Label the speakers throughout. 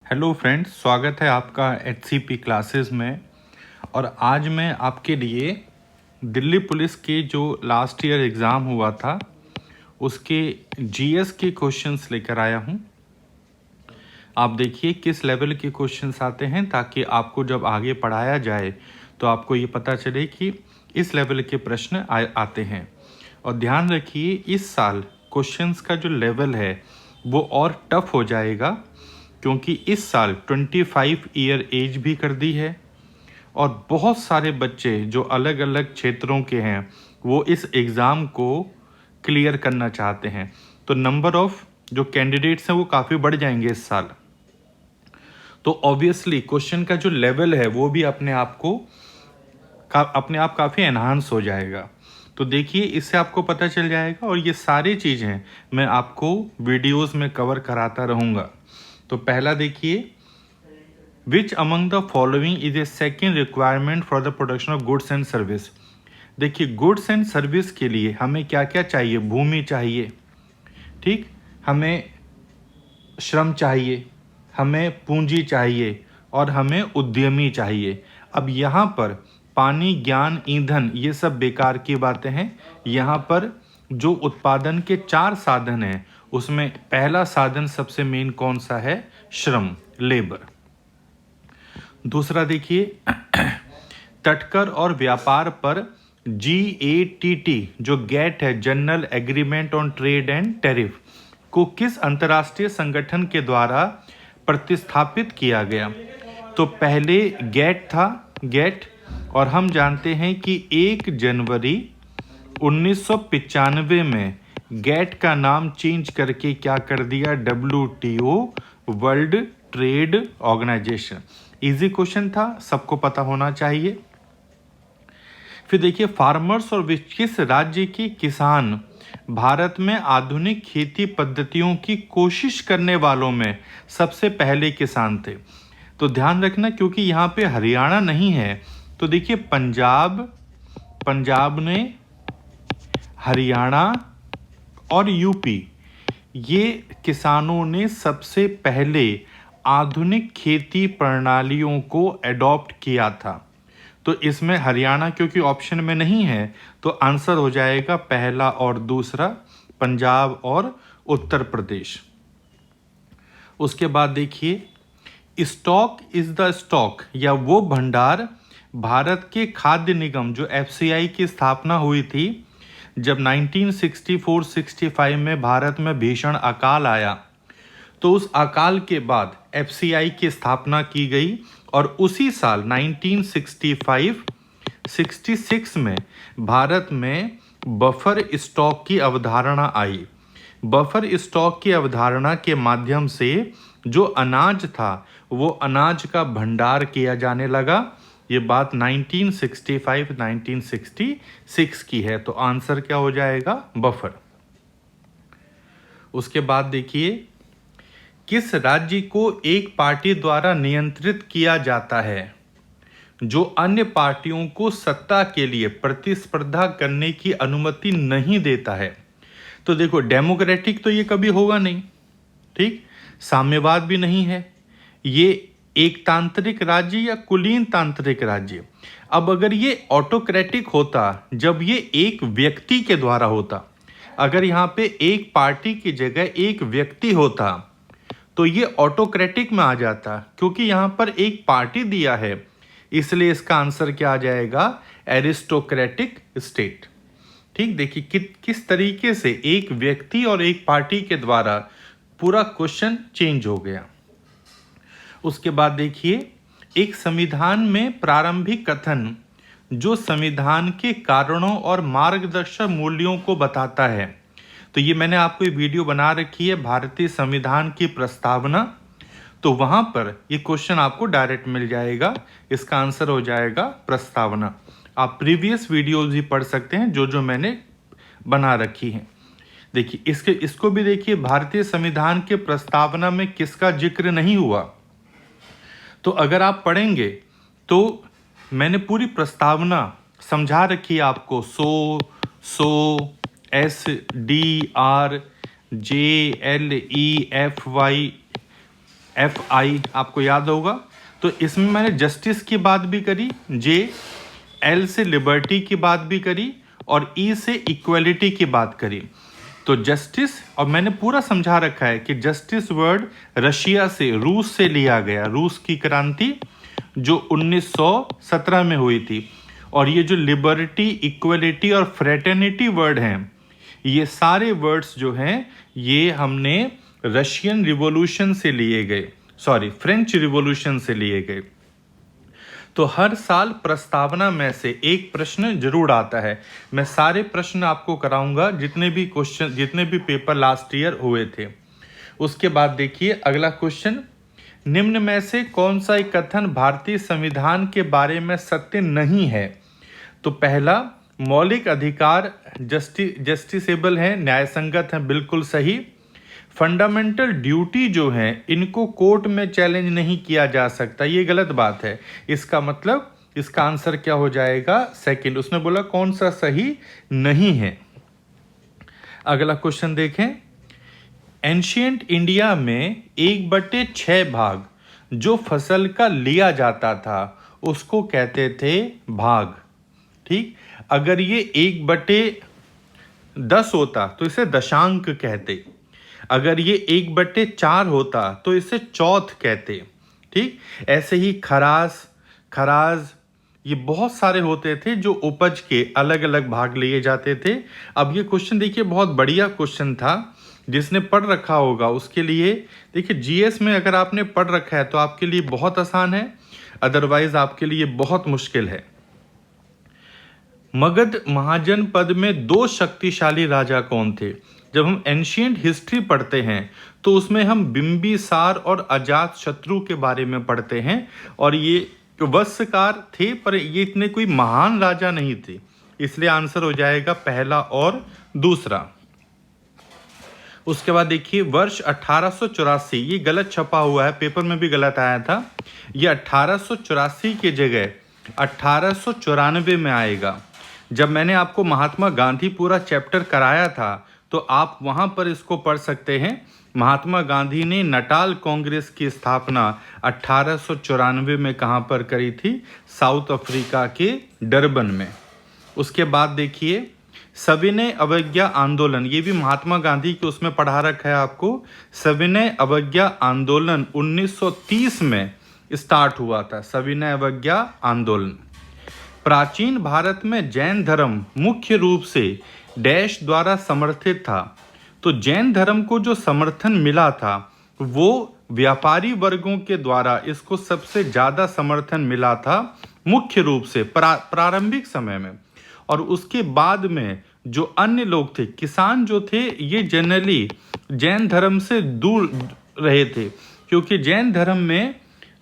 Speaker 1: Hello friends, स्वागत है आपका HCP क्लासेस में। और आज मैं आपके लिए दिल्ली पुलिस के जो लास्ट ईयर एग्ज़ाम हुआ था उसके GS के क्वेश्चंस लेकर आया हूं। आप देखिए किस लेवल के क्वेश्चंस आते हैं, ताकि आपको जब आगे पढ़ाया जाए तो आपको ये पता चले कि इस लेवल के प्रश्न आते हैं। और ध्यान रखिए, इस साल क्वेश्चंस का जो लेवल है वो और टफ हो जाएगा, क्योंकि इस साल 25 ईयर एज भी कर दी है और बहुत सारे बच्चे जो अलग अलग क्षेत्रों के हैं वो इस एग्ज़ाम को क्लियर करना चाहते हैं। तो नंबर ऑफ जो कैंडिडेट्स हैं वो काफ़ी बढ़ जाएंगे इस साल। तो ऑब्वियसली क्वेश्चन का जो लेवल है वो भी अपने आप काफ़ी एनहांस हो जाएगा। तो देखिए, इससे आपको पता चल जाएगा, और ये सारी चीज़ें मैं आपको वीडियोस में कवर कराता रहूँगा। तो पहला देखिए, which among the following is a second requirement for the production of goods and service. देखिए, गुड्स एंड सर्विस के लिए हमें क्या क्या चाहिए? भूमि चाहिए, ठीक, हमें श्रम चाहिए, हमें पूंजी चाहिए और हमें उद्यमी चाहिए। अब यहाँ पर पानी, ज्ञान, ईंधन, ये सब बेकार की बातें हैं। यहाँ पर जो उत्पादन के 4 साधन हैं उसमें पहला साधन सबसे मेन कौन सा है? श्रम, लेबर। दूसरा देखिए, तटकर और व्यापार पर GATT जो गेट है, general agreement on trade and tariff, को किस अंतर्राष्ट्रीय संगठन के द्वारा प्रतिस्थापित किया गया? तो पहले गेट था, गेट, और हम जानते हैं कि 1 जनवरी 1995 में गेट का नाम चेंज करके क्या कर दिया? WTO, world trade organisation. Easy question था, सबको पता होना चाहिए। फिर देखिए, फार्मर्स और किस राज्य के किसान भारत में आधुनिक खेती पद्धतियों की कोशिश करने वालों में सबसे पहले किसान थे? तो ध्यान रखना, क्योंकि यहाँ पे हरियाणा नहीं है, तो देखिए पंजाब ने, हरियाणा और यूपी, ये किसानों ने सबसे पहले आधुनिक खेती प्रणालियों को एडॉप्ट किया था। तो इसमें हरियाणा क्योंकि ऑप्शन में नहीं है, तो आंसर हो जाएगा पहला और दूसरा, पंजाब और उत्तर प्रदेश। उसके बाद देखिए, स्टॉक इज द स्टॉक, या वो भंडार, भारत के खाद्य निगम जो FCI की स्थापना हुई थी जब 1964-65 में भारत में भीषण अकाल आया, तो उस अकाल के बाद FCI की स्थापना की गई, और उसी साल 1965-66 में भारत में बफर स्टॉक की अवधारणा आई। बफर स्टॉक की अवधारणा के माध्यम से जो अनाज था वो अनाज का भंडार किया जाने लगा। ये बात 1965-1966 की है, तो आंसर क्या हो जाएगा? बफर। उसके बाद देखिए, किस राज्य को एक पार्टी द्वारा नियंत्रित किया जाता है जो अन्य पार्टियों को सत्ता के लिए प्रतिस्पर्धा करने की अनुमति नहीं देता है? तो देखो, डेमोक्रेटिक तो ये कभी होगा नहीं, ठीक, साम्यवाद भी नहीं है, ये एकतांत्रिक राज्य या कुलीन तांत्रिक राज्य। अब अगर ये ऑटोक्रेटिक होता, जब ये एक व्यक्ति के द्वारा होता, अगर यहाँ पे एक पार्टी की जगह एक व्यक्ति होता तो ये ऑटोक्रेटिक में आ जाता, क्योंकि यहाँ पर एक पार्टी दिया है, इसलिए इसका आंसर क्या आ जाएगा? Aristocratic state. ठीक, देखिए किस तरीके से एक व्यक्ति और एक पार्टी के द्वारा पूरा क्वेश्चन चेंज हो गया। उसके बाद देखिए, एक संविधान में प्रारंभिक कथन जो संविधान के कारणों और मार्गदर्शक मूल्यों को बताता है। तो ये मैंने आपको एक वीडियो बना रखी है, भारतीय संविधान की प्रस्तावना, तो वहां पर ये क्वेश्चन आपको डायरेक्ट मिल जाएगा। इसका आंसर हो जाएगा प्रस्तावना। आप प्रीवियस वीडियोस भी पढ़ सकते हैं जो मैंने बना रखी हैं। देखिए, इसको भी देखिए, भारतीय संविधान के प्रस्तावना में किसका जिक्र नहीं हुआ? तो अगर आप पढ़ेंगे तो मैंने पूरी प्रस्तावना समझा रखी है आपको, SDRJLEFY FI आपको याद होगा। तो इसमें मैंने जस्टिस की बात भी करी, J, L से लिबर्टी की बात भी करी और E से इक्वलिटी की बात करी। तो जस्टिस, और मैंने पूरा समझा रखा है कि जस्टिस वर्ड रशिया से, रूस से लिया गया, रूस की क्रांति जो 1917 में हुई थी। और ये जो लिबर्टी, इक्वलिटी और फ्रेटर्निटी वर्ड हैं, ये सारे वर्ड्स जो हैं ये हमने रशियन रिवॉल्यूशन से लिए गए, सॉरी फ्रेंच रिवॉल्यूशन से लिए गए। तो हर साल प्रस्तावना में से एक प्रश्न जरूर आता है। मैं सारे प्रश्न आपको कराऊंगा, जितने भी क्वेश्चन, जितने भी पेपर लास्ट ईयर हुए थे। उसके बाद देखिए अगला क्वेश्चन, निम्न में से कौन सा एक कथन भारतीय संविधान के बारे में सत्य नहीं है? तो पहला, मौलिक अधिकार जस्टिसेबल हैं, न्याय संगत हैं, बिल्कुल सही। फंडामेंटल ड्यूटी जो है इनको कोर्ट में चैलेंज नहीं किया जा सकता, ये गलत बात है। इसका मतलब, इसका आंसर क्या हो जाएगा? सेकंड। उसने बोला कौन सा सही नहीं है। अगला क्वेश्चन देखें, एंशिएंट इंडिया में 1/6 भाग जो फसल का लिया जाता था उसको कहते थे भाग। ठीक, अगर ये 1/10 होता तो इसे दशांक कहते, अगर ये 1/4 होता तो इसे चौथ कहते। ठीक, ऐसे ही खराज ये बहुत सारे होते थे जो उपज के अलग अलग भाग लिए जाते थे। अब ये क्वेश्चन देखिए बहुत बढ़िया क्वेश्चन था, जिसने पढ़ रखा होगा उसके लिए, देखिए जीएस में अगर आपने पढ़ रखा है तो आपके लिए बहुत आसान है, अदरवाइज आपके लिए बहुत मुश्किल है। मगध महाजनपद में 2 शक्तिशाली राजा कौन थे? जब हम एंशिएंट हिस्ट्री पढ़ते हैं तो उसमें हम बिंबिसार और अजात शत्रु के बारे में पढ़ते हैं, और ये वत्सकार थे, पर ये इतने कोई महान राजा नहीं थे, इसलिए आंसर हो जाएगा पहला और दूसरा। उसके बाद देखिए वर्ष 1884, ये गलत छपा हुआ है, पेपर में भी गलत आया था, ये 1884 की जगह 1894 में आएगा। जब मैंने आपको महात्मा गांधी पूरा चैप्टर कराया था तो आप वहां पर इसको पढ़ सकते हैं। महात्मा गांधी ने नटाल कांग्रेस की स्थापना 1894 में कहां पर करी थी? साउथ अफ्रीका के डरबन में। उसके बाद देखिए सविनय अवज्ञा आंदोलन, ये भी महात्मा गांधी के उसमें पढ़ा रखा है आपको। सविनय अवज्ञा आंदोलन 1930 में स्टार्ट हुआ था, सविनय अवज्ञा आंदोलन। प्राचीन भारत में जैन धर्म मुख्य रूप से डैश द्वारा समर्थित था। तो जैन धर्म को जो समर्थन मिला था वो व्यापारी वर्गों के द्वारा इसको सबसे ज़्यादा समर्थन मिला था, मुख्य रूप से प्रारंभिक समय में। और उसके बाद में जो अन्य लोग थे, किसान जो थे, ये जनरली जैन धर्म से दूर रहे थे, क्योंकि जैन धर्म में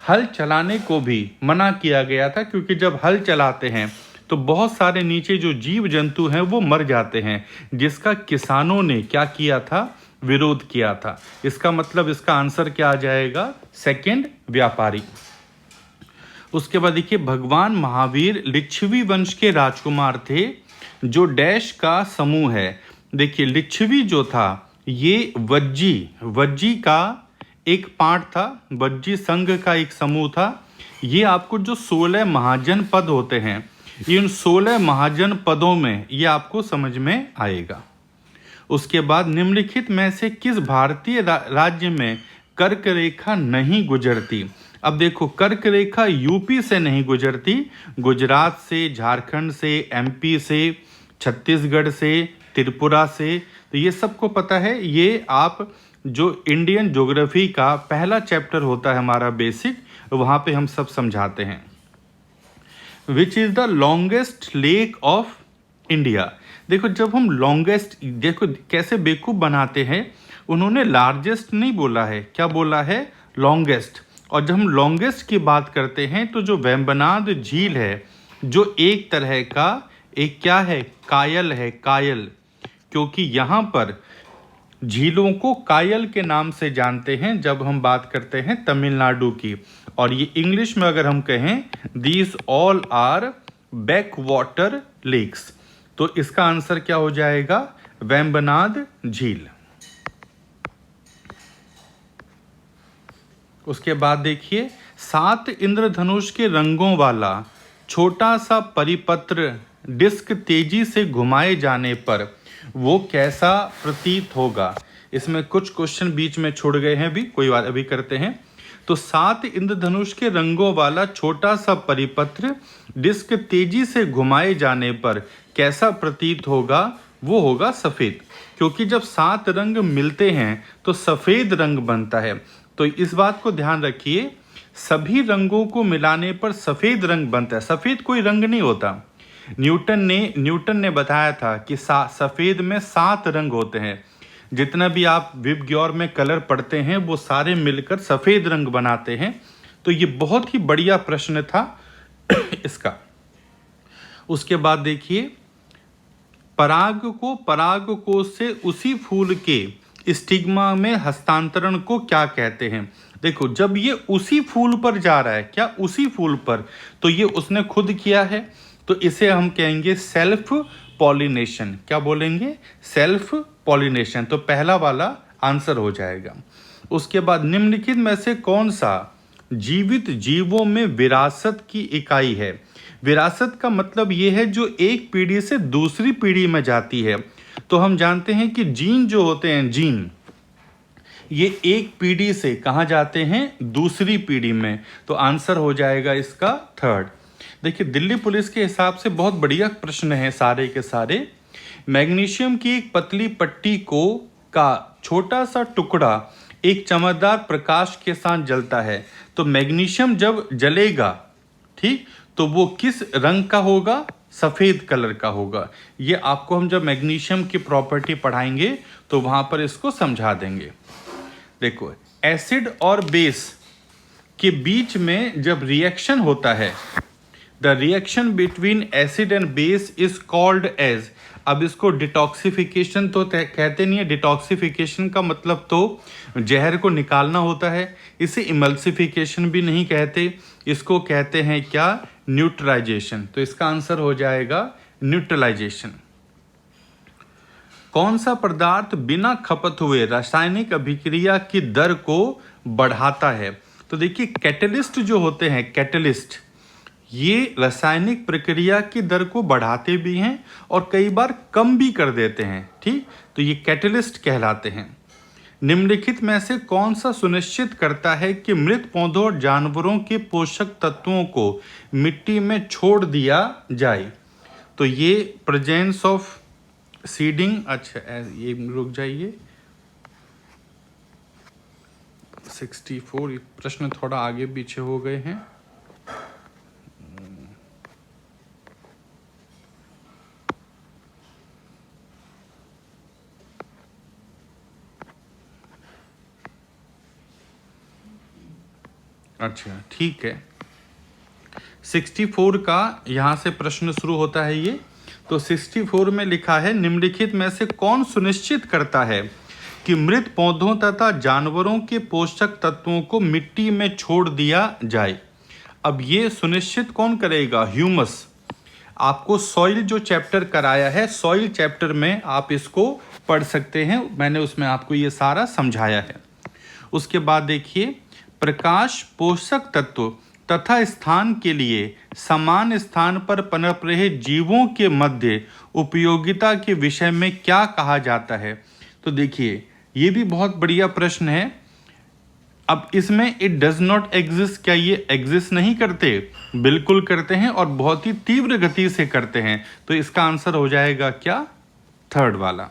Speaker 1: हल चलाने को भी मना किया गया था, क्योंकि जब हल चलाते हैं तो बहुत सारे नीचे जो जीव जंतु हैं वो मर जाते हैं, जिसका किसानों ने क्या किया था? विरोध किया था। इसका मतलब इसका आंसर क्या आ जाएगा? सेकंड, व्यापारी। उसके बाद देखिए भगवान महावीर लिच्छवी वंश के राजकुमार थे, जो डैश का समूह है। देखिए लिच्छवी जो था ये वज्जी का एक पार्ट था, वज्जी संघ का एक समूह था। ये आपको जो 16 महाजन पद होते हैं, इन 16 महाजन पदों में ये आपको समझ में आएगा। उसके बाद निम्नलिखित में से किस भारतीय राज्य में कर्क रेखा नहीं गुजरती? अब देखो कर्क रेखा यूपी से नहीं गुजरती, गुजरात से, झारखंड से, एमपी से, छत्तीसगढ़ से, त्रिपुरा से। तो ये सबको पता है, ये आप जो इंडियन ज्योग्राफी का पहला चैप्टर होता है हमारा बेसिक, वहाँ पे हम सब समझाते हैं। Which is the longest lake of India? देखो जब हम लॉन्गेस्ट, देखो कैसे बेवकूफ़ बनाते हैं, उन्होंने लार्जेस्ट नहीं बोला है, क्या बोला है? लॉन्गेस्ट। और जब हम लॉन्गेस्ट की बात करते हैं तो जो वेम्बनाड झील है, जो एक तरह का एक क्या है? कायल है, कायल, क्योंकि यहाँ पर झीलों को कायल के नाम से जानते हैं जब हम बात करते हैं तमिलनाडु की। और ये इंग्लिश में अगर हम कहें, these all are back water lakes, तो इसका आंसर क्या हो जाएगा? वेम्बनाड झील। उसके बाद देखिए 7 इंद्रधनुष के रंगों वाला छोटा सा परिपत्र डिस्क तेजी से घुमाए जाने पर वो कैसा प्रतीत होगा। इसमें कुछ क्वेश्चन बीच में छूट गए हैं, भी कोई बात, अभी करते हैं। तो 7 इंद्रधनुष के रंगों वाला छोटा सा परिपत्र डिस्क तेजी से घुमाए जाने पर कैसा प्रतीत होगा, वो होगा सफेद, क्योंकि जब 7 रंग मिलते हैं तो सफेद रंग बनता है। तो इस बात को ध्यान रखिए, सभी रंगों को मिलाने पर सफेद रंग बनता है, सफेद कोई रंग नहीं होता। न्यूटन ने बताया था कि सफेद में 7 रंग होते हैं। जितना भी आप विबग्योर में कलर पढ़ते हैं वो सारे मिलकर सफेद रंग बनाते हैं। तो ये बहुत ही बढ़िया प्रश्न था इसका। उसके बाद देखिए, पराग कोश से उसी फूल के स्टिग्मा में हस्तांतरण को क्या कहते हैं। देखो, जब ये उसी फूल पर जा रहा है, क्या उसी फूल पर, तो ये उसने खुद किया है, तो इसे हम कहेंगे सेल्फ पॉलिनेशन। क्या बोलेंगे? Self pollination. तो पहला वाला आंसर हो जाएगा। उसके बाद निम्नलिखित में से कौन सा जीवित जीवों में विरासत की इकाई है। विरासत का मतलब ये है जो एक पीढ़ी से दूसरी पीढ़ी में जाती है। तो हम जानते हैं कि जीन जो होते हैं, जीन ये एक पीढ़ी से कहाँ जाते हैं? दूसरी पीढ़ी में। तो आंसर हो जाएगा इसका थर्ड। देखिए, दिल्ली पुलिस के हिसाब से बहुत बढ़िया प्रश्न है सारे के सारे। मैग्नीशियम की एक पतली पट्टी का छोटा सा टुकड़ा एक चमकदार प्रकाश के साथ जलता है। तो मैग्नीशियम जब जलेगा, ठीक, तो वो किस रंग का होगा? सफ़ेद कलर का होगा। ये आपको हम जब मैग्नीशियम की प्रॉपर्टी पढ़ाएंगे तो वहाँ पर इसको समझा देंगे। देखो, एसिड और बेस के बीच में जब रिएक्शन होता है, the reaction between acid and base is called age. अब इसको डिटॉक्सिफिकेशन तो कहते नहीं है। डिटॉक्सिफिकेशन का मतलब तो जहर को निकालना होता है। इसे इमल्सिफिकेशन भी नहीं कहते, इसको कहते हैं क्या? न्यूट्रलाइजेशन। तो इसका आंसर हो जाएगा न्यूट्रलाइजेशन। कौन सा पदार्थ बिना खपत हुए रासायनिक अभिक्रिया की दर को बढ़ाता है? तो देखिए, कैटलिस्ट जो होते हैं, कैटलिस्ट ये रासायनिक प्रक्रिया की दर को बढ़ाते भी हैं और कई बार कम भी कर देते हैं, ठीक। तो ये कैटलिस्ट कहलाते हैं। निम्नलिखित में से कौन सा सुनिश्चित करता है कि मृत पौधों और जानवरों के पोषक तत्वों को मिट्टी में छोड़ दिया जाए? तो ये प्रेजेंस ऑफ सीडिंग। अच्छा, ये रुक जाइए, 64 प्रश्न थोड़ा आगे पीछे हो गए हैं। अच्छा, ठीक है। 64 का यहाँ से प्रश्न शुरू होता है ये। तो 64 में लिखा है, निम्नलिखित में से कौन सुनिश्चित करता है कि मृत पौधों तथा जानवरों के पोषक तत्वों को मिट्टी में छोड़ दिया जाए? अब ये सुनिश्चित कौन करेगा? ह्यूमस। आपको सॉइल जो चैप्टर कराया है, सॉइल चैप्टर में आप इसको पढ़ सकते हैं, मैंने उसमें आपको ये सारा समझाया है। उसके बाद देखिए, प्रकाश पोषक तत्व तथा स्थान के लिए समान स्थान पर पनप रहे जीवों के मध्य उपयोगिता के विषय में क्या कहा जाता है? तो देखिए, ये भी बहुत बढ़िया प्रश्न है। अब इसमें इट डज नॉट एग्जिस्ट, क्या ये एग्जिस्ट नहीं करते? बिल्कुल करते हैं और बहुत ही तीव्र गति से करते हैं। तो इसका आंसर हो जाएगा क्या? थर्ड वाला।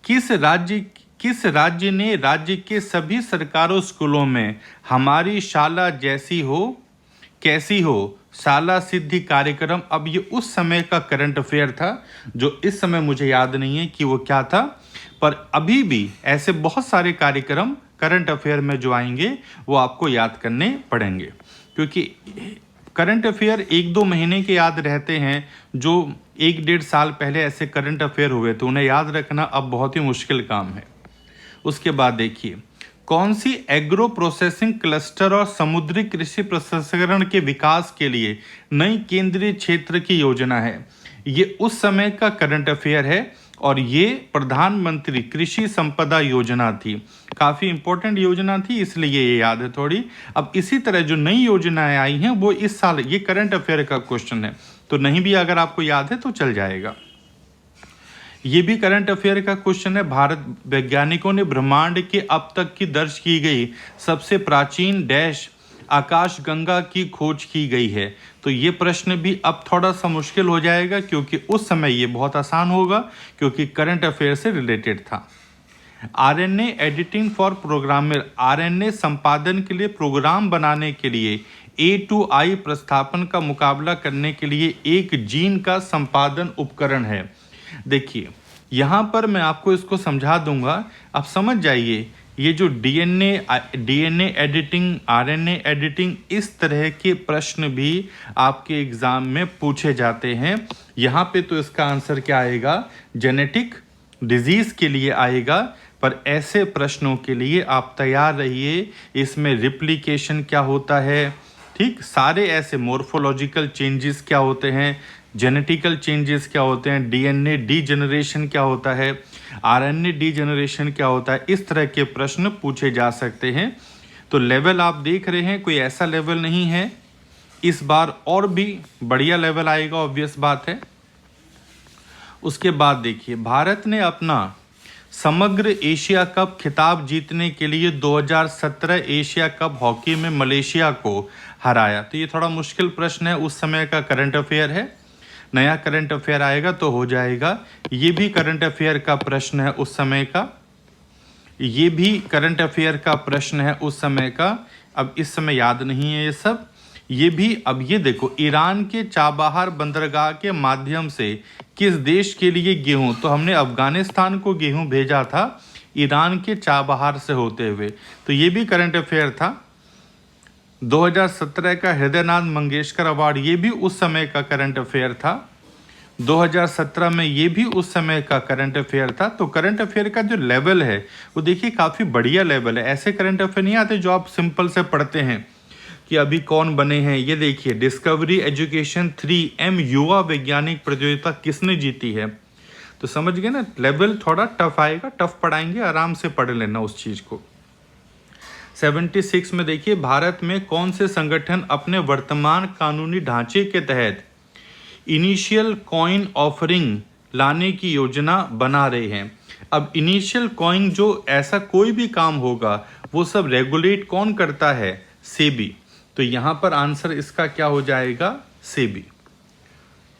Speaker 1: किस राज्य ने राज्य के सभी सरकारों स्कूलों में हमारी शाला जैसी हो कैसी हो शाला सिद्धि कार्यक्रम? अब ये उस समय का करंट अफेयर था जो इस समय मुझे याद नहीं है कि वो क्या था, पर अभी भी ऐसे बहुत सारे कार्यक्रम करंट अफेयर में जो आएंगे वो आपको याद करने पड़ेंगे, क्योंकि करंट अफेयर 1-2 महीने के याद रहते हैं। जो 1-1.5 साल पहले ऐसे करंट अफेयर हुए तो उन्हें याद रखना अब बहुत ही मुश्किल काम है। उसके बाद देखिए, कौन सी एग्रो प्रोसेसिंग क्लस्टर और समुद्री कृषि प्रसंस्करण के विकास के लिए नई केंद्रीय क्षेत्र की योजना है? ये उस समय का करंट अफेयर है और ये प्रधानमंत्री कृषि संपदा योजना थी। काफ़ी इंपॉर्टेंट योजना थी, इसलिए ये याद है थोड़ी। अब इसी तरह जो नई योजनाएं आई हैं वो इस साल, ये करंट अफेयर का क्वेश्चन है, तो नहीं भी अगर आपको याद है तो चल जाएगा। ये भी करंट अफेयर का क्वेश्चन है। भारत वैज्ञानिकों ने ब्रह्मांड के अब तक की दर्ज की गई सबसे प्राचीन डैश आकाश गंगा की खोज की गई है। तो ये प्रश्न भी अब थोड़ा सा मुश्किल हो जाएगा, क्योंकि उस समय ये बहुत आसान होगा, क्योंकि करंट अफेयर से रिलेटेड था। RNA editing for programmer, RNA संपादन के लिए, प्रोग्राम बनाने के लिए A2I प्रतिस्थापन का मुकाबला करने के लिए एक जीन का संपादन उपकरण है। देखिए यहाँ पर मैं आपको इसको समझा दूंगा, आप समझ जाइए। ये जो डीएनए एडिटिंग, आरएनए एडिटिंग, इस तरह के प्रश्न भी आपके एग्जाम में पूछे जाते हैं। यहाँ पे तो इसका आंसर क्या आएगा, जेनेटिक डिजीज के लिए आएगा। पर ऐसे प्रश्नों के लिए आप तैयार रहिए। इसमें रिप्लिकेशन क्या होता है, ठीक, सारे ऐसे मोर्फोलॉजिकल चेंजेस क्या होते हैं, जेनेटिकल चेंजेस क्या होते हैं, डीएनए डीजेनरेशन क्या होता है, आरएनए डीजेनरेशन क्या होता है, इस तरह के प्रश्न पूछे जा सकते हैं। तो लेवल आप देख रहे हैं, कोई ऐसा लेवल नहीं है, इस बार और भी बढ़िया लेवल आएगा, ऑब्वियस बात है। उसके बाद देखिए, भारत ने अपना समग्र एशिया कप खिताब जीतने के लिए 2017 एशिया कप हॉकी में मलेशिया को हराया। तो ये थोड़ा मुश्किल प्रश्न है, उस समय का करंट अफेयर है। नया करंट अफेयर आएगा तो हो जाएगा। ये भी करंट अफेयर का प्रश्न है उस समय का, ये भी करंट अफेयर का प्रश्न है उस समय का। अब इस समय याद नहीं है ये सब। ये भी, अब ये देखो, ईरान के चाबहार बंदरगाह के माध्यम से किस देश के लिए गेहूं, तो हमने अफगानिस्तान को गेहूं भेजा था ईरान के चाबहार से होते हुए। तो ये भी करंट अफेयर था। 2017 का हृदयनाथ मंगेशकर अवार्ड, ये भी उस समय का करंट अफेयर था। 2017 में ये भी उस समय का करंट अफेयर था। तो करंट अफेयर का जो लेवल है वो देखिए काफ़ी बढ़िया लेवल है। ऐसे करंट अफेयर नहीं आते जो आप सिंपल से पढ़ते हैं कि अभी कौन बने हैं। ये देखिए, डिस्कवरी एजुकेशन 3M युवा वैज्ञानिक प्रतियोगिता किसने जीती है, तो समझ गए ना, लेवल थोड़ा टफ आएगा, टफ पढ़ाएंगे, आराम से पढ़ लेना उस चीज़ को। 76 में देखिए, भारत में कौन से संगठन अपने वर्तमान कानूनी ढांचे के तहत इनिशियल कॉइन ऑफरिंग लाने की योजना बना रहे हैं। अब इनिशियल कॉइन, जो ऐसा कोई भी काम होगा वो सब रेगुलेट कौन करता है, सेबी। तो यहाँ पर आंसर इसका क्या हो जाएगा, सेबी।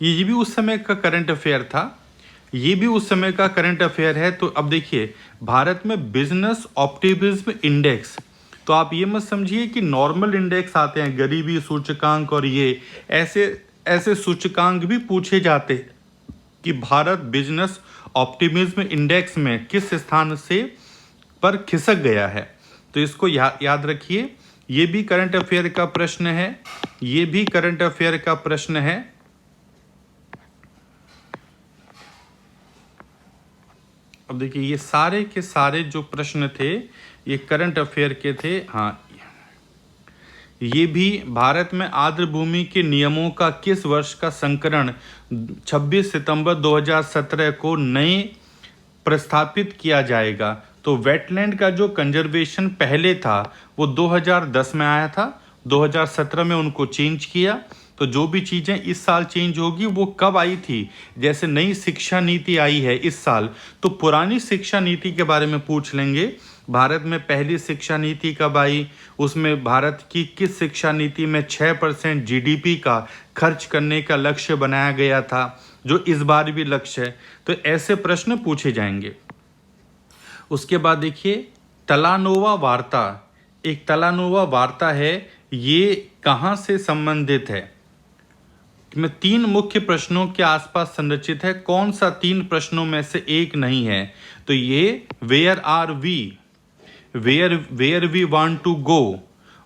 Speaker 1: ये भी उस समय का करंट अफेयर था, ये भी उस समय का करंट अफेयर है। तो अब देखिए, भारत में बिजनेस ऑप्टिमिज्म इंडेक्स, तो आप ये मत समझिए कि नॉर्मल इंडेक्स आते हैं, गरीबी सूचकांक और ये ऐसे सूचकांक भी पूछे जाते कि भारत बिजनेस ऑप्टिमिज्म इंडेक्स में किस स्थान से पर खिसक गया है। तो इसको याद रखिए, ये भी करंट अफेयर का प्रश्न है, ये भी करंट अफेयर का प्रश्न है। अब देखिए, ये सारे के सारे जो प्रश्न थे ये करंट अफेयर के थे। हाँ, ये भी, भारत में आर्द्र भूमि के नियमों का किस वर्ष का संस्करण 26 सितंबर 2017 को नए प्रस्तापित किया जाएगा। तो वेटलैंड का जो कंजर्वेशन पहले था वो 2010 में आया था, 2017 में उनको चेंज किया। तो जो भी चीज़ें इस साल चेंज होगी वो कब आई थी, जैसे नई शिक्षा नीति आई है इस साल, तो पुरानी शिक्षा नीति के बारे में पूछ लेंगे। भारत में पहली शिक्षा नीति कब आई, उसमें भारत की किस शिक्षा नीति में 6% GDP का खर्च करने का लक्ष्य बनाया गया था, जो इस बार भी लक्ष्य है। तो ऐसे प्रश्न पूछे जाएंगे। उसके बाद देखिए, तलानोवा वार्ता, एक तलानोवा वार्ता है, ये कहाँ से संबंधित है, में 3 मुख्य प्रश्नों के आसपास संरचित है। कौन सा 3 प्रश्नों में से एक नहीं है, तो ये where are we, where we want to go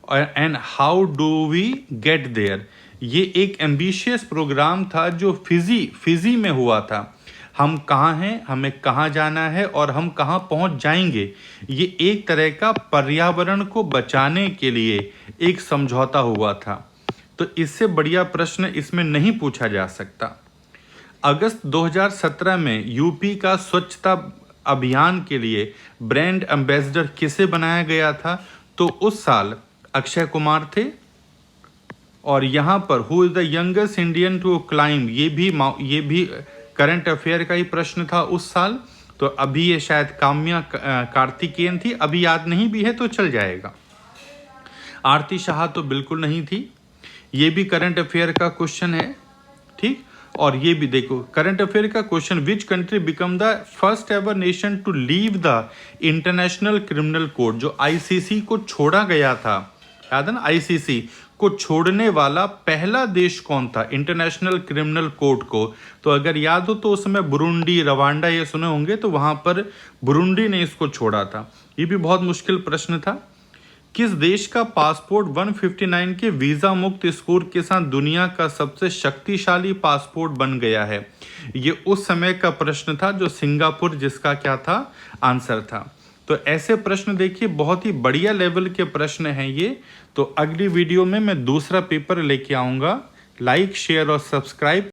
Speaker 1: and how do we get there. ये एक एम्बिशियस प्रोग्राम था जो फिजी में हुआ था। हम कहाँ हैं, हमें कहाँ जाना है और हम कहाँ पहुँच जाएंगे। ये एक तरह का पर्यावरण को बचाने के लिए एक समझौता हुआ था। तो इससे बढ़िया प्रश्न इसमें नहीं पूछा जा सकता। अगस्त 2017 में यूपी का स्वच्छता अभियान के लिए ब्रांड एम्बेसडर किसे बनाया गया था? तो उस साल अक्षय कुमार थे। और यहाँ पर who is the youngest Indian to climb, ये भी करंट अफेयर का ही प्रश्न था उस साल। तो अभी ये शायद काम्या कार्तिकेयन थी, अभी याद नहीं भी है तो चल जाएगा। आरती शाह तो बिल्कुल नहीं थी। ये भी करंट अफेयर का क्वेश्चन है, ठीक। और ये भी देखो करंट अफेयर का question, which country become the first ever nation to leave the international criminal court? जो आईसीसी को छोड़ा गया था, याद है ना, आईसीसी को छोड़ने वाला पहला देश कौन था इंटरनेशनल क्रिमिनल कोर्ट को? तो अगर याद हो तो उस समय बुरुंडी, रवांडा ये सुने होंगे, तो वहां पर बुरुंडी ने इसको छोड़ा था। ये भी बहुत मुश्किल प्रश्न था। किस देश का पासपोर्ट 159 के वीजा मुक्त स्कोर के साथ दुनिया का सबसे शक्तिशाली पासपोर्ट बन गया है? ये उस समय का प्रश्न था, जो सिंगापुर, जिसका क्या था आंसर था। तो ऐसे प्रश्न देखिए, बहुत ही बढ़िया लेवल के प्रश्न हैं ये। तो अगली वीडियो में मैं दूसरा पेपर लेके आऊँगा। लाइक, शेयर और सब्सक्राइब